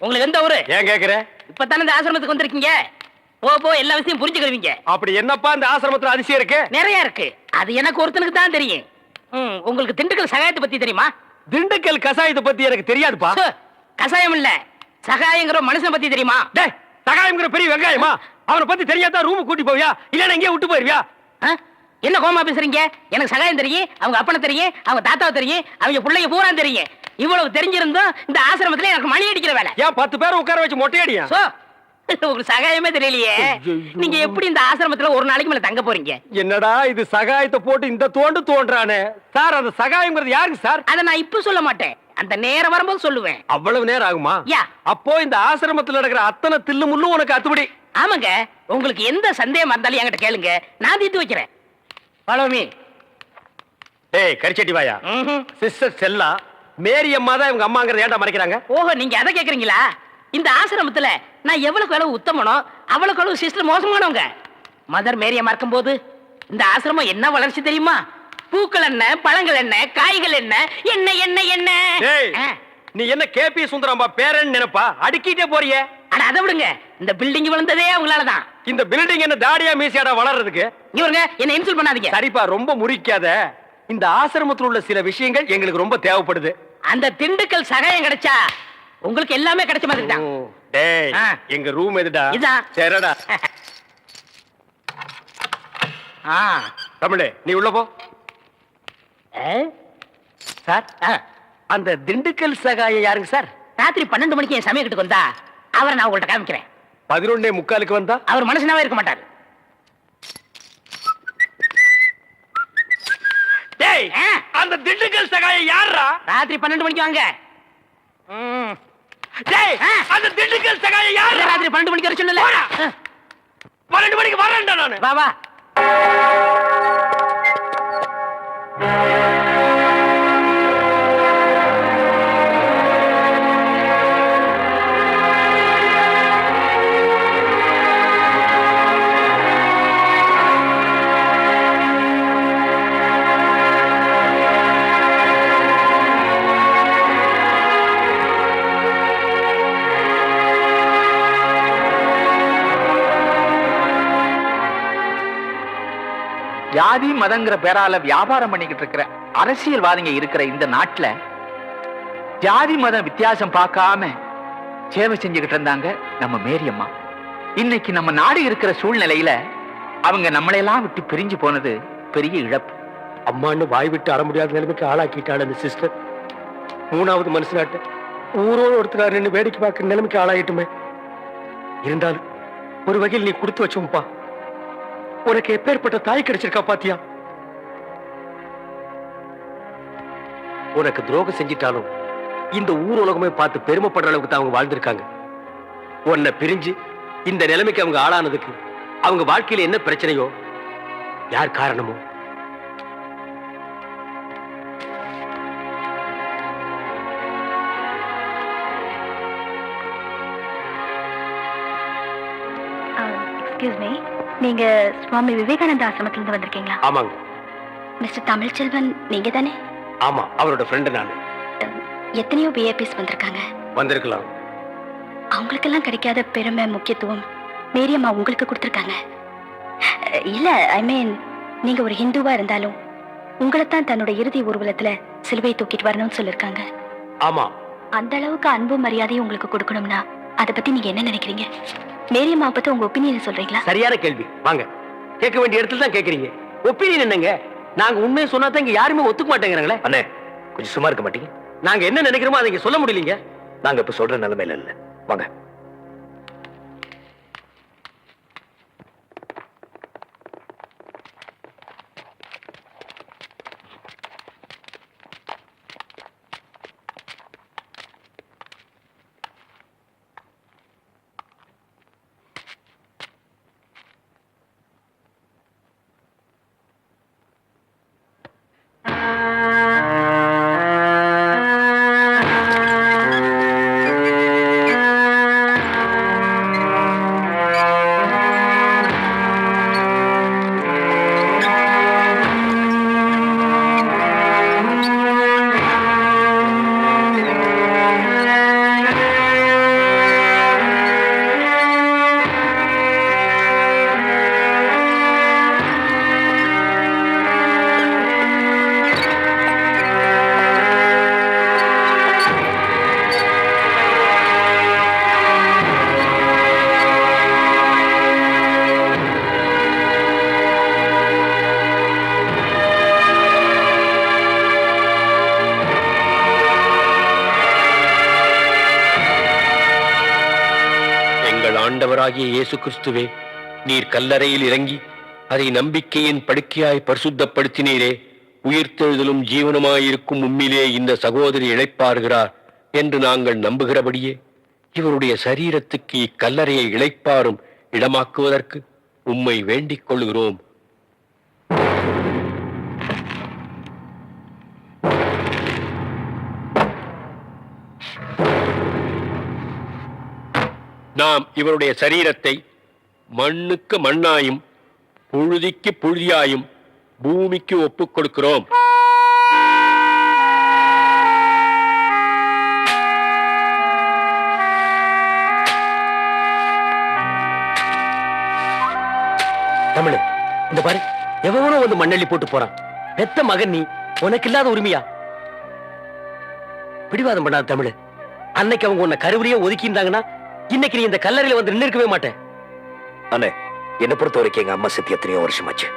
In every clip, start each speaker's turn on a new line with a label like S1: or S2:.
S1: உங்களுக்கு எந்த ஊரு?
S2: ஏன் கேக்குற?
S1: இப்பதானே இந்த ஆசிரமத்துக்கு வந்திருக்கீங்க. போ எல்லா விஷயம் புரிஞ்சுக்கிடுவீங்க.
S2: அப்படி என்னப்பா இந்த ஆசிரமத்துல அதிசயம் இருக்கு?
S1: நிறைய இருக்கு. அது எனக்கு ஒருத்தனுக்கு தான் தெரியும். உங்களுக்கு திண்டுக்கல் சகாயத்தை பத்தி தெரியுமா?
S2: திண்டுக்கல் கசாயத்தை பத்தி எனக்கு தெரியாதுப்பா.
S1: கசாயம் இல்ல, சகாயங்கிற மனுஷனை பத்தி தெரியுமா?
S2: டேய், சகாயம்ங்கிற பெரிய வெங்காயமா? அவனை பத்தி தெரியாதா ரூம் கூட்டி போவியா இல்ல எங்கேயே விட்டு போயிருவியா?
S1: என்ன கோமா பேசுறீங்க? எனக்கு சகாயம் தெரியும், அவங்க அப்பனை தெரியும், அவங்க தாத்தாவை தெரியும், அவங்க பிள்ளைங்க பூரா தெரியும். இவ்வளவு தெரிஞ்சிருந்தும் இந்த ஆசிரமத்துல எனக்கு மணி அடிக்கிற வேலை.
S2: ஏன் 10 பேரை உட்கார வச்சு மொட்டையடியா?
S1: உங்களுக்கு சகாயமே தெரியலையே. நீங்க எப்படி இந்த ஆசிரமத்துல ஒரு நாளைக்கு மேல தங்க போறீங்க?
S2: என்னடா இது சகாயத்தை போட்டு இந்த தோன்றானே சார். அந்த சகாயம்ங்கிறது யாருக்கு சார்?
S1: அதை நான் இப்ப சொல்ல மாட்டேன், அந்த நேரம் வரும்போது சொல்லுவேன்.
S2: அவ்வளவு நேரம் ஆகுமா? அப்போ இந்த ஆசிரமத்துல நடக்கிற அத்தனை தில்லு முள்ளும் உனக்கு அத்துபடி?
S1: ஆமாங்க, உங்களுக்கு எந்த சந்தேகம் இருந்தாலும் என்கிட்ட கேளுங்க, நான் தீர்த்து வைக்கிறேன். Follow me.
S2: ஏய் கரிச்சட்டி வாயா. சிஸ்டர் செல்லா மேரி அம்மா தான் இவங்க அம்மாங்கறத ஏன்டா மறைக்கறாங்க?
S1: ஓஹோ, நீங்க அத கேக்குறீங்களா? இந்த ஆசிரமத்துல நான் எவ்வளவுக்கு அளவு உத்தமனோ அவ்வளவுக்கு அளவு சிஸ்டர் மோசமானவங்க. மதர் மேரி அம்மா இருக்கும்போது இந்த ஆசிரமம் என்ன வளர்ச்சி தெரியுமா? பூக்கள் என்ன, பழங்கள் என்ன, காய்கள் என்ன, என்ன என்ன என்ன.
S2: ஏய், நீ என்ன கேபி சுந்தரம்பா பேரன் நினைப்பா? அடிக்கிட்டே போறியே.
S1: அட அத விடுங்க, இந்த பில்டிங் விழுந்ததே அவங்களால தான்.
S2: இந்த பில்டிங் என்ன தாடியா மீசியாடா வளர்றதுக்கு?
S1: இவங்க என்ன இன்சல்ட் பண்ணாதீங்க.
S2: சரிப்பா, ரொம்ப முறிக்காத. இந்த ஆசிரமத்தில் உள்ள சில விஷயங்கள் எங்களுக்கு ரொம்ப தேவைப்படுது.
S1: அந்த திண்டுக்கல் சகாயம் கிடைச்சா உங்களுக்கு எல்லாமே கிடைச்ச மாதிரி தான்.
S2: டேய், எங்க ரூம் எதுடா?
S1: இதான்.
S2: சரிடா. தமிழே, நீ உள்ள போ.
S1: சார்,
S2: அந்த திண்டுக்கல் சகாயம் யாருங்க சார்?
S1: ராத்திரி 12 மணிக்கு என் சமயத்துக்கு வந்தா அவரை நான் உங்கள்ட்ட காமிக்கிறேன்.
S2: 11:45 வந்தா
S1: அவர் மனுஷனாவே இருக்க மாட்டார்.
S2: டேய், அந்த திண்டுக்கல் சகாயம் யாரா?
S1: ராத்திரி 12 மணிக்கு வாங்க.
S2: டேய், அந்த திண்டுக்கல் சகாயம் யாரா?
S1: ராத்திரி 12 மணிக்கு வர சொல்லல.
S2: 12 மணிக்கு வரேன்டா நானு.
S1: வா வா.
S3: ஜாதி மதங்கிற பேரால வியாபாரம் பண்ணிக்கிட்டு இருக்கிற அரசியல்வாதிங்க இருக்கிற இந்த நாட்டுல ஜாதி மதம் வித்தியாசம் பார்க்காம சேவை செஞ்சுக்கிட்டு இருந்தாங்க நம்ம மேரி அம்மா. இன்னைக்கு நம்ம நாடு இருக்கிற சூழ்நிலையில அவங்க நம்மளையெல்லாம் விட்டு பிரிஞ்சு போனது பெரிய இழப்பு.
S2: அம்மான்னு வாய் விட்டு அற முடியாத நிலைமைக்கு ஆளாக்கிட்டாள் அந்த சிஸ்டர். 3வது மனுஷனாட்ட ஊரோடு ஒருத்தர் நின்று வேடிக்கை பார்க்கிற நிலைமைக்கு ஆளாயிட்டுமே. இருந்தாலும் ஒரு வகையில் நீ கொடுத்து வச்சோம்பா. உனக்கு எப்பேற்பட்ட தாய் கிடைச்சிருக்கா பாத்தியா? உனக்கு துரோகம் செஞ்சிட்டாலும் இந்த ஊர் உலகமே பார்த்து பெருமைப்படுற அளவுக்கு தான் அவங்க வாழ்ந்திருக்காங்க. உன்னை பிரிஞ்சு இந்த நிலைமைக்கு அவங்க ஆளானதுக்கு அவங்க வாழ்க்கையில என்ன பிரச்சனையோ, யார் காரணமோ,
S4: எக்ஸ்கியூஸ் மீ, நீங்க சுவாமி விவேகானந்த ஆசிரமத்திலிருந்து வந்திருக்கீங்களா?
S2: ஆமாங்க.
S4: மிஸ்டர் தமிழ்ச்செல்வன் நீங்க தானே?
S2: ஆமா, அவரோட ஃப்ரெண்டு நானு.
S4: எத்தனையோ விஐபிஸ் வந்திருக்காங்க.
S2: வந்திருக்கலாம்.
S4: அவங்களுக்கெல்லாம் கிடைக்காத பெருமை முக்கியத்துவம் மேரி அம்மா உங்களுக்கு கொடுத்துருக்காங்க. இல்ல, ஐ மீன், நீங்க ஒரு ஹிந்துவா இருந்தாலும் உங்களைத்தான் தன்னோட இறுதி ஊர்வலத்துல சிலுவை தூக்கிட்டு வரணும்னு சொல்லிருக்காங்க.
S2: ஆமா,
S4: அந்த அளவுக்கு அன்பு மரியாதையும் உங்களுக்கு கொடுக்கணும்னா அதை பத்தி நீங்க என்ன நினைக்கிறீங்க? மேரி அம்மா பத்தி உங்க ஒப்பீனியன் சொல்றீங்களா?
S2: சரியான கேள்வி. வாங்க, கேட்க வேண்டிய இடத்துல தான் கேக்குறீங்க. ஒப்பீனியன் என்னங்க? நாங்க உண்மையை சொன்னா தான் இங்க யாருமே ஒத்துக்க மாட்டேங்கிறாங்களே.
S5: அண்ணே, கொஞ்சம் சும்மா இருக்க மாட்டீங்க?
S2: நாங்க என்ன நினைக்கிறோமோ அதை இங்க சொல்ல முடியலீங்க.
S5: நாங்க இப்ப சொல்ற நிலைமையில இல்ல. வாங்க.
S2: ஆண்டவராகிய இயேசு கிறிஸ்துவே, நீர் கல்லறையில் இறங்கி அதை நம்பிக்கையின் படுக்கையாய் பரிசுத்தப்படுத்தினீரே. உயிர்த்தெழுதலும் ஜீவனுமாயிருக்கும் உம்மிலே இந்த சகோதரி இளைப்பாறுகிறார் என்று நாங்கள் நம்புகிறபடியே இவருடைய சரீரத்துக்கு இக்கல்லறையை இளைப்பாறும் இடமாக்குவதற்கு உம்மை வேண்டிக் கொள்கிறோம். நாம் இவருடைய சரீரத்தை மண்ணுக்கு மண்ணாயும் புழுதிக்கு புழுதியாயும் பூமிக்கு ஒப்புக் கொடுக்கிறோம். தமிழ், இந்த பாரு, எவனோ வந்து மண்ணள்ளி போட்டு போறான். பெத்த மகன் நீ, உனக்கு இல்லாத உரிமையா? பிடிவாதம் பண்ணாத தமிழ். அன்னைக்கு அவங்க உன்னை கருவறையே ஒதுக்கியிருந்தாங்கன்னா இன்னைக்கு நீ இந்த கல்லறையில வந்து நின்று இருக்கவே மாட்டேன்.
S5: அண்ணே, என்னை பொறுத்த வரைக்கும் எங்க அம்மா செத்து எத்தனையோ வருஷமாச்சு.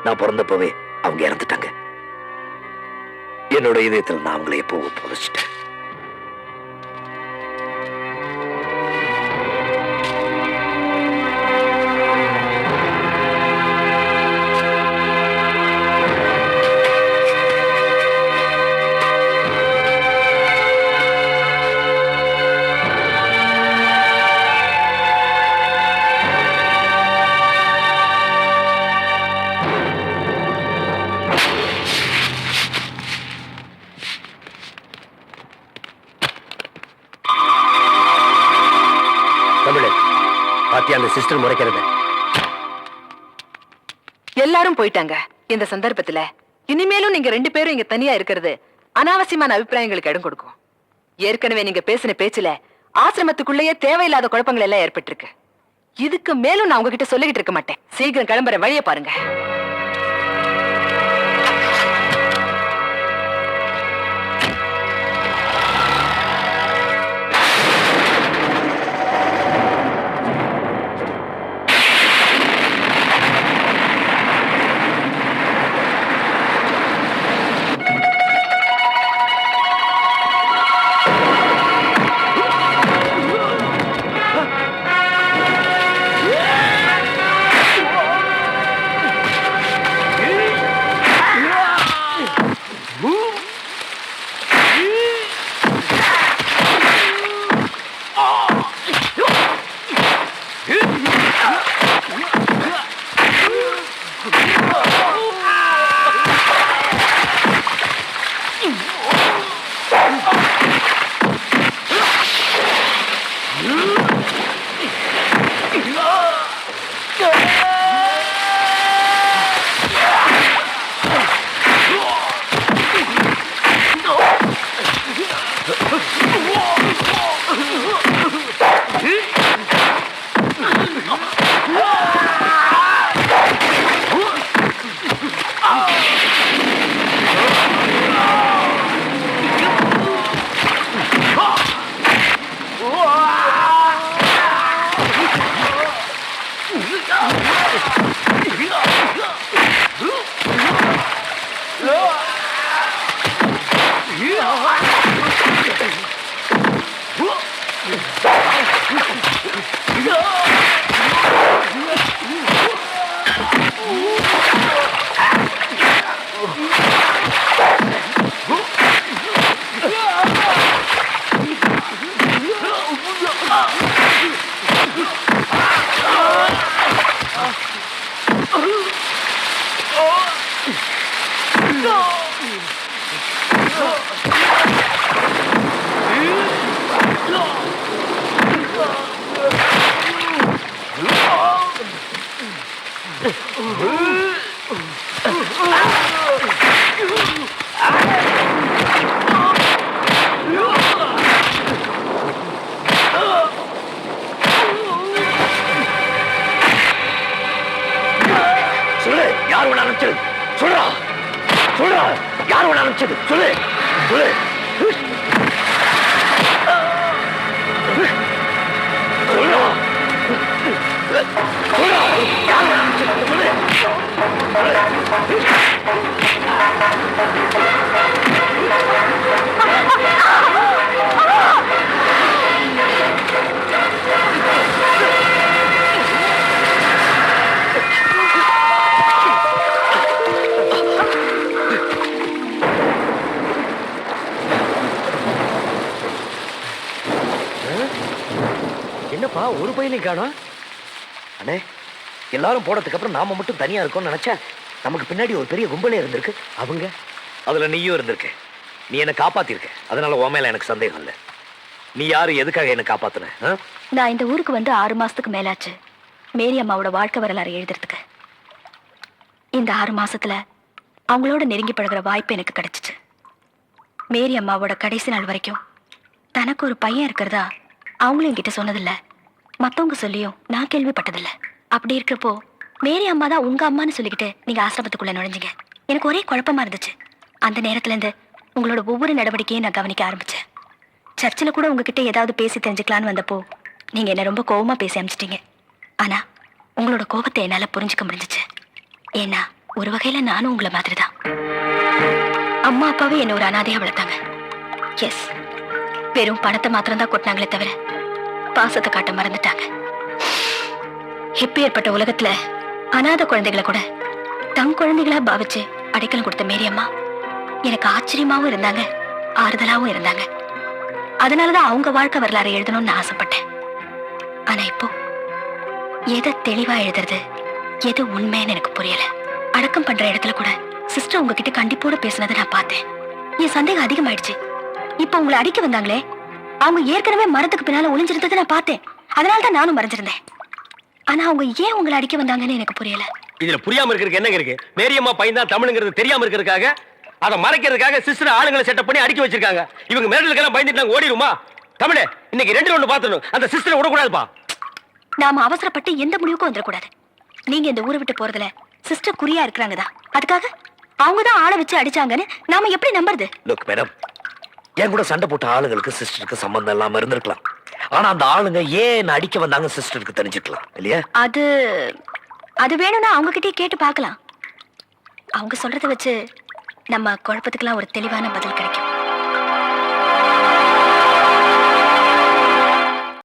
S5: நான் பிறந்தப்பவே அவங்க இறந்துட்டாங்க. என்னோட இதயத்தில் நான் அவங்களை எப்போ புதைச்சிட்டேன்.
S2: அந்த சிஸ்டர் முறைக்கிறது.
S6: எல்லாரும் போயிட்டாங்க. இந்த சந்தர்ப்பத்துல இனிமேலும் நீங்க 2 பேரும் இங்க தனியா இருக்கிறது அனாவசியமான அபிப்பிராயங்களுக்கு இடம் கொடுக்கும். ஏற்கனவே நீங்க பேசின பேச்சுல ஆசிரமத்துக்குள்ளேயே தேவையில்லாத குழப்பங்கள் எல்லாம் ஏற்பட்டிருக்கு. இதுக்கு மேலும் நான் உங்ககிட்ட சொல்லிக்கிட்டு இருக்க மாட்டேன். சீக்கிரம் கிளம்புற வழியை பாருங்க.
S2: பையிலையும் காணோம்.
S5: அண்ணே, எல்லாரும் போனதுக்கு அப்புறம் நாம மட்டும் தனியா இருக்கோம்னு நினைச்சா நமக்கு பின்னாடி ஒரு பெரிய கும்பலே இருந்திருக்கு.
S2: அவங்க
S5: அதுல நீயும் இருந்திருக்க. நீ என்ன காப்பாத்திருக்க. அதனால உன் மேல எனக்கு சந்தேகம் இல்லை. நீ யாரு, எதுக்காக என்ன காப்பாத்துன?
S4: நான் இந்த ஊருக்கு வந்து 6 மாசத்துக்கு மேலாச்சு மேரி அம்மாவோட வாழ்க்கை வரலாறு எழுதுறதுக்கு. இந்த 6 மாசத்துல அவங்களோட நெருங்கி பழகுற வாய்ப்பு எனக்கு கிடைச்சிச்சு. மேரி அம்மாவோட கடைசி நாள் வரைக்கும் தனக்கு ஒரு பையன் இருக்கிறதா அவங்களும் என்கிட்ட சொன்னதில்ல, மத்தவங்க சொல்லியும் நான் கேள்விப்பட்டதில்ல. அப்படி இருக்கிறப்போ மேரி அம்மா தான் உங்க அம்மான்னு சொல்லிக்கிட்டு நீங்க ஆசிரமத்துக்குள்ள நுழைஞ்சிங்க. எனக்கு ஒரே குழப்பமா இருந்துச்சு. அந்த நேரத்துல இருந்து உங்களோட ஒவ்வொரு நடவடிக்கையும் நான் கவனிக்க ஆரம்பிச்சேன். சர்ச்சில் கூட உங்ககிட்ட ஏதாவது பேசி தெரிஞ்சுக்கலான்னு வந்தப்போ நீங்க என்ன ரொம்ப கோவமா பேசி அனுப்பிச்சிட்டீங்க. ஆனா உங்களோட கோபத்தை என்னால புரிஞ்சுக்க முடிஞ்சிச்சு. ஏன்னா ஒரு வகையில நானும் உங்களை மாதிரி தான். அம்மா அப்பாவே என்ன ஒரு அனாதையா வளர்த்தாங்க. எஸ், வெறும் பணத்தை மாத்திரம் தான் கொட்டினாங்களே தவிர பாசத்தை காட்ட மறந்துட்டாங்க. எப்பேற்பட்ட உலகத்துல அனாதை குழந்தைகளை கூட தம் குழந்தைகளா பாவிச்சு அடைக்கலம் கொடுத்த மேரி அம்மா எனக்கு ஆச்சரியமாவும் இருந்தாங்க, ஆறுதலாவும் இருந்தாங்க. அதனாலதான் அவங்க வாழ்க்கை வரலாறு எழுதணும்னு நான் ஆசைப்பட்டேன். ஆனா இப்போ எதை தெளிவா எழுதுறது, எது உண்மைன்னு எனக்கு புரியல. அடக்கம் பண்ற இடத்துல கூட சிஸ்டர் உங்ககிட்ட கண்டிப்போட பேசினதை நான் பார்த்தேன். என் சந்தேகம் அதிகமாயிடுச்சு. இப்ப உங்களை அடிக்க வந்தாங்களே, அவங்க ஏற்கனவே மரத்துக்கு பின்னால ஒளிஞ்சிருந்ததை நான் பார்த்தேன். அதனாலதான் நானும் மறைஞ்சிருந்தேன். ஆனா அவங்க ஏன் உங்களை அடிக்க வந்தாங்கன்னு எனக்கு புரியல.
S2: இதுல புரியாம இருக்கிறதுக்கு என்ன இருக்கு? மேரியம்மா பையன் தான் தமிழ்ங்கிறது தெரியாம இருக்கிறதுக்காக, அதை மறைக்கிறதுக்காக சிஸ்டர் ஆளுங்களை செட்டப் பண்ணி அடிக்க வச்சிருக்காங்க. இவங்க மிரட்டலுக்கெல்லாம் பயந்துட்டு நாங்க ஓடிடுமா? தமிழே, இன்னைக்கு 2-1 பாத்துடணும். அந்த சிஸ்டரை விடக்கூடாதுப்பா.
S4: நாம அவசரப்பட்டு எந்த முடிவுக்கும் வந்துடக்கூடாது. நீங்க இந்த ஊரை விட்டு போறதுல சிஸ்டர் குறியா இருக்கிறாங்கதான். அதுக்காக அவங்கதான் ஆளை வச்சு அடிச்சாங்கன்னு நாம எப்படி நம்புறது?
S5: லுக் மேடம், என் கூட சண்டை போட்ட ஆளுங்களுக்கு சிஸ்டருக்கு சம்பந்தம் இல்லாம இருந்திருக்கலாம். ஆனா அந்த ஆளுங்க ஏன் அடிக்க வந்தாங்க சிஸ்டருக்கு தெரிஞ்சுக்கலாம் இல்லையா?
S4: அது வேணும்னா அவங்க கிட்டே கேட்டு பார்க்கலாம். அவங்க சொல்றத வச்சு நம்ம குழப்பத்துக்கெல்லாம் ஒரு தெளிவான பதில் கிடைக்கும்.